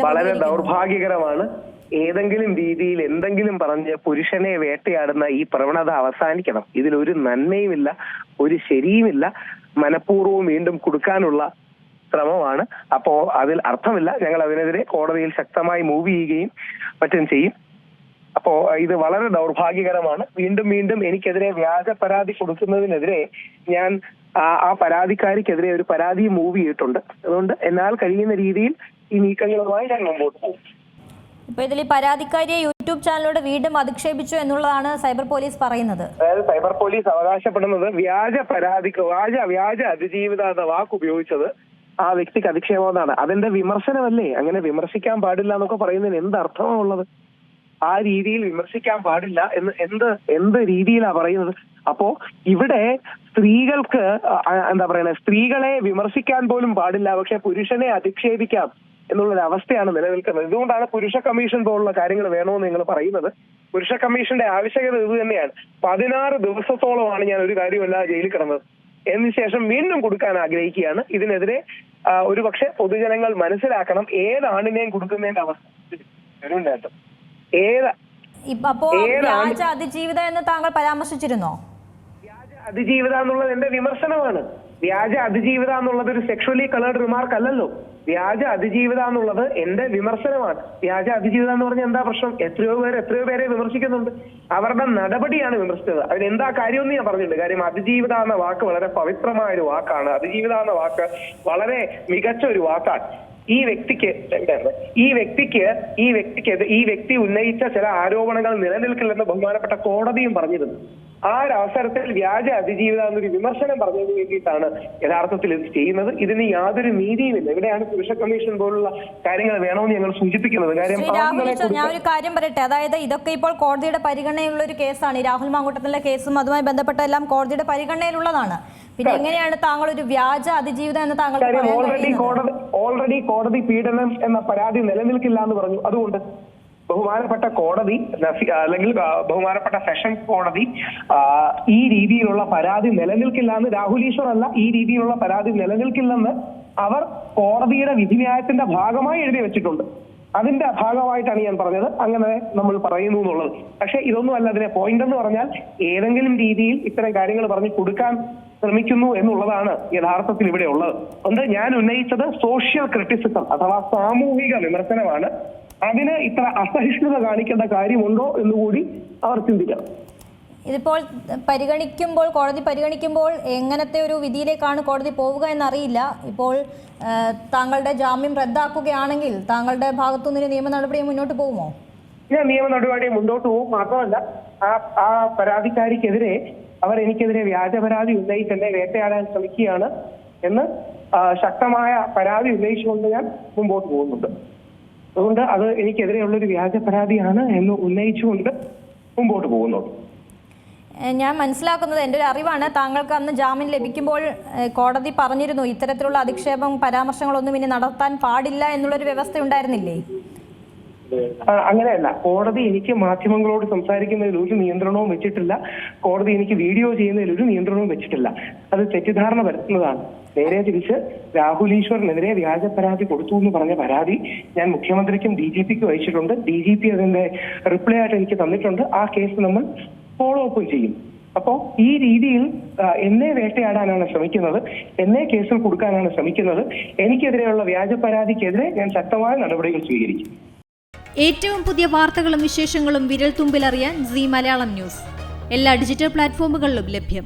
വളരെ ദൗർഭാഗ്യകരമാണ്. ഏതെങ്കിലും രീതിയിൽ എന്തെങ്കിലും പറഞ്ഞ് പുരുഷനെ വേട്ടയാടുന്ന ഈ പ്രവണത അവസാനിക്കണം. ഇതിലൊരു നന്മയുമില്ല, ഒരു ശരിയുമില്ല. മനഃപൂർവ്വം വീണ്ടും കൊടുക്കാനുള്ള ശ്രമമാണ്. അപ്പോ അതിൽ അർത്ഥമില്ല. ഞങ്ങൾ അതിനെതിരെ കോടതിയിൽ ശക്തമായി മൂവ് ചെയ്യുകയും മറ്റും ചെയ്യും. അപ്പോ ഇത് വളരെ ദൗർഭാഗ്യകരമാണ്. വീണ്ടും വീണ്ടും എനിക്കെതിരെ വ്യാജ പരാതി കൊടുക്കുന്നതിനെതിരെ ഞാൻ ആ പരാതിക്കാരിക്കെതിരെ ഒരു പരാതി മൂവ് ചെയ്തിട്ടുണ്ട്. അതുകൊണ്ട് എന്നാൽ കഴിയുന്ന രീതിയിൽ ഈ നീക്കങ്ങളുമായി ഞാൻ മുമ്പോട്ട് പോകും. ഇപ്പൊ ഇതിൽ പരാതിക്കാരിയെ യൂട്യൂബ് ചാനലിലൂടെ വീണ്ടും അധിക്ഷേപിച്ചു എന്നുള്ളതാണ് സൈബർ പോലീസ് പറയുന്നത്. അതായത് സൈബർ പോലീസ് അവകാശപ്പെടുന്നത് വ്യാജ അതിജീവിത എന്ന വാക്ക് ഉപയോഗിച്ചത് ആ വ്യക്തിക്ക് അധിക്ഷേപമെന്നാണ്. അതിന്റെ വിമർശനമല്ലേ? അങ്ങനെ വിമർശിക്കാൻ പാടില്ല എന്നൊക്കെ പറയുന്നതിന് എന്ത് അർത്ഥമാണുള്ളത്? ആ രീതിയിൽ വിമർശിക്കാൻ പാടില്ല എന്ന് എന്ത് രീതിയിലാണ് പറയുന്നത്? അപ്പോ ഇവിടെ സ്ത്രീകൾക്ക് എന്താ പറയുന്നത്, സ്ത്രീകളെ വിമർശിക്കാൻ പോലും പാടില്ല, പക്ഷെ പുരുഷനെ അധിക്ഷേപിക്കാം എന്നുള്ളൊരു അവസ്ഥയാണ് നിലനിൽക്കുന്നത്. ഇതുകൊണ്ടാണ് പുരുഷ കമ്മീഷൻ പോലുള്ള കാര്യങ്ങൾ വേണമെന്ന് നിങ്ങൾ പറയുന്നത്. പുരുഷ കമ്മീഷന്റെ ആവശ്യകത ഇത് തന്നെയാണ്. 16 ദിവസത്തോളമാണ് ഞാൻ ഒരു കാര്യമല്ലാതെ ജയിലിൽ കിടന്നത്. അതിനുശേഷം വീണ്ടും കൊടുക്കാൻ ആഗ്രഹിക്കുകയാണ്. ഇതിനെതിരെ ഒരുപക്ഷെ പൊതുജനങ്ങൾ മനസ്സിലാക്കണം ഏതാണിനെയും കൊടുക്കുന്നതിന്റെ അവസ്ഥ. വ്യാജ അതിജീവിത എന്ന് താങ്കൾ പരാമർശിച്ചിരുന്നോ? വ്യാജ അതിജീവിത എന്നുള്ളത് എന്റെ വിമർശനമാണ്. വ്യാജ അതിജീവിത എന്നുള്ളത് ഒരു സെക്ഷുവലി കളേർഡ് റിമാർക്ക് അല്ലല്ലോ. വ്യാജ അതിജീവിത എന്നുള്ളത് എന്റെ വിമർശനമാണ്. വ്യാജ അതിജീവിത എന്ന് പറഞ്ഞാൽ എന്താ പ്രശ്നം? എത്രയോ പേരെ വിമർശിക്കുന്നുണ്ട്. അവരുടെ നടപടിയാണ് വിമർശിച്ചത്. അതിനെന്താ കാര്യമെന്ന് ഞാൻ പറഞ്ഞിട്ടുണ്ട്. കാര്യം അതിജീവിത എന്ന വാക്ക് വളരെ പവിത്രമായ ഒരു വാക്കാണ്. അതിജീവിത എന്ന വാക്ക് വളരെ മികച്ച ഒരു വാക്കാണ്. ഈ വ്യക്തി ഉന്നയിച്ച ചില ആരോപണങ്ങൾ നിലനിൽക്കില്ലെന്ന് ബഹുമാനപ്പെട്ട കോടതിയും പറഞ്ഞിരുന്നു. ആ ഒരു അവസരത്തിൽ വ്യാജ അതിജീവിത എന്നൊരു വിമർശനം പറഞ്ഞതിന് വേണ്ടിയിട്ടാണ് യഥാർത്ഥത്തിൽ ഇത് ചെയ്യുന്നത്. ഇതിന് യാതൊരു നീതിയുമില്ല. ഇവിടെയാണ് പുരുഷ കമ്മീഷൻ പോലുള്ള കാര്യങ്ങൾ വേണമെന്ന് ഞങ്ങൾ സൂചിപ്പിക്കുന്നത്. ഞാൻ ഒരു കാര്യം പറയട്ടെ. അതായത് ഇതൊക്കെ ഇപ്പോൾ കോടതിയുടെ പരിഗണനയുള്ള ഒരു കേസാണ്. രാഹുൽ മാങ്കൂട്ടത്തിലെ കേസും അതുമായി ബന്ധപ്പെട്ട എല്ലാം കോടതിയുടെ പരിഗണനയിലുള്ളതാണ്. പിന്നെ എങ്ങനെയാണ് താങ്കൾ ഒരു വ്യാജ അതിജീവിതം എന്ന് താങ്കൾ ഓൾറെഡി കോടതി പീഡനം എന്ന പരാതി നിലനിൽക്കില്ല എന്ന് പറഞ്ഞു. അതുകൊണ്ട് ബഹുമാനപ്പെട്ട കോടതി അല്ലെങ്കിൽ ബഹുമാനപ്പെട്ട സെഷൻസ് കോടതി ഈ രീതിയിലുള്ള പരാതി നിലനിൽക്കില്ല എന്ന്, രാഹുൽ ഈശ്വർ അല്ല, ഈ രീതിയിലുള്ള പരാതി നിലനിൽക്കില്ലെന്ന് അവർ കോടതിയുടെ വിധിന്യായത്തിന്റെ ഭാഗമായി എഴുതി വെച്ചിട്ടുണ്ട്. അതിന്റെ ഭാഗമായിട്ടാണ് ഞാൻ പറഞ്ഞത് അങ്ങനെ നമ്മൾ പറയുന്നു എന്നുള്ളത്. പക്ഷെ ഇതൊന്നും അല്ല അതിനെ പോയിന്റ് എന്ന് പറഞ്ഞാൽ ഏതെങ്കിലും രീതിയിൽ ഇത്തരം കാര്യങ്ങൾ പറഞ്ഞു കൊടുക്കാൻ ശ്രമിക്കുന്നു എന്നുള്ളതാണ് യഥാർത്ഥത്തിൽ ഇവിടെ ഉള്ളത്. അതുകൊണ്ട് ഞാൻ ഉന്നയിച്ചത് സോഷ്യൽ ക്രിറ്റിസിസം അഥവാ സാമൂഹിക വിമർശനമാണ്. അതിന് ഇത്ര അസഹിഷ്ണുത കാണിക്കേണ്ട കാര്യമുണ്ടോ എന്നുകൂടി അവർ ചിന്തിക്കണം. ഇതിപ്പോൾ കോടതി പരിഗണിക്കുമ്പോൾ എങ്ങനത്തെ ഒരു വിധിയിലേക്കാണ് കോടതി പോവുക എന്നറിയില്ല. ഇപ്പോൾ താങ്കളുടെ ജാമ്യം റദ്ദാക്കുകയാണെങ്കിൽ താങ്കളുടെ ഭാഗത്തുനിന്ന് നിയമ നടപടി മുന്നോട്ട് പോകുമോ? ഞാൻ നിയമ നടപടി മുന്നോട്ട് പോകും. മാത്രമല്ല ആ പരാതിക്കാരിക്കെതിരെ എനിക്കെതിരെ വ്യാജ പരാതി ഉന്നയിച്ച് എന്നെ വേട്ടയാടാൻ ശ്രമിക്കുകയാണ് എന്ന് ശക്തമായ പരാതി ഉന്നയിച്ചുകൊണ്ട് ഞാൻ മുമ്പോട്ട് പോകുന്നുണ്ട്. അതുകൊണ്ട് അത് എനിക്കെതിരെയുള്ളൊരു വ്യാജ പരാതിയാണ് എന്ന് ഉന്നയിച്ചുകൊണ്ട് മുമ്പോട്ട് പോകുന്നുണ്ട്. ഞാൻ മനസ്സിലാക്കുന്നത്, എൻ്റെ ഒരു അറിവാണ്, താങ്കൾക്ക് അന്ന് ജാമ്യം ലഭിക്കുമ്പോൾ കോടതി പറഞ്ഞിരുന്നു ഇത്തരത്തിലുള്ള അധിക്ഷേപം പരാമർശങ്ങളൊന്നും ഇനി നടത്താൻ പാടില്ല എന്നുള്ളൊരു വ്യവസ്ഥ ഉണ്ടായിരുന്നില്ലേ? അങ്ങനെയല്ല. കോടതി എനിക്ക് മാധ്യമങ്ങളോട് സംസാരിക്കുന്നതിൽ ഒരു നിയന്ത്രണവും വെച്ചിട്ടില്ല. കോടതി എനിക്ക് വീഡിയോ ചെയ്യുന്നതിൽ ഒരു നിയന്ത്രണവും വെച്ചിട്ടില്ല. അത് തെറ്റിദ്ധാരണ വരുത്തുന്നതാണ്. നേരെ തിരിച്ച് രാഹുൽ ഈശ്വറിനെതിരെ വ്യാജ പരാതി കൊടുത്തു എന്ന് പറഞ്ഞ പരാതി ഞാൻ മുഖ്യമന്ത്രിക്കും DGPക്കും അയച്ചിട്ടുണ്ട്. DGP അതിന്റെ റിപ്ലൈ ആയിട്ട് എനിക്ക് തന്നിട്ടുണ്ട്. ആ കേസ് നമ്മൾ ഫോളോ അപ്പ് ചെയ്യും. അപ്പോ ഈ രീതിയിൽ എന്നെ വേട്ടയാടാനാണ് ശ്രമിക്കുന്നത്, എന്നെ കേസിൽ കൊടുക്കാനാണ് ശ്രമിക്കുന്നത്. എനിക്കെതിരെയുള്ള വ്യാജ പരാതിക്കെതിരെ ഞാൻ ശക്തമായ നടപടികൾ സ്വീകരിക്കും. ഏറ്റവും പുതിയ വാർത്തകളും വിശേഷങ്ങളും വിരൽ തുമ്പിലറിയാൻ Zee മലയാളം ന്യൂസ് എല്ലാ ഡിജിറ്റൽ പ്ലാറ്റ്ഫോമുകളിലും ലഭ്യം.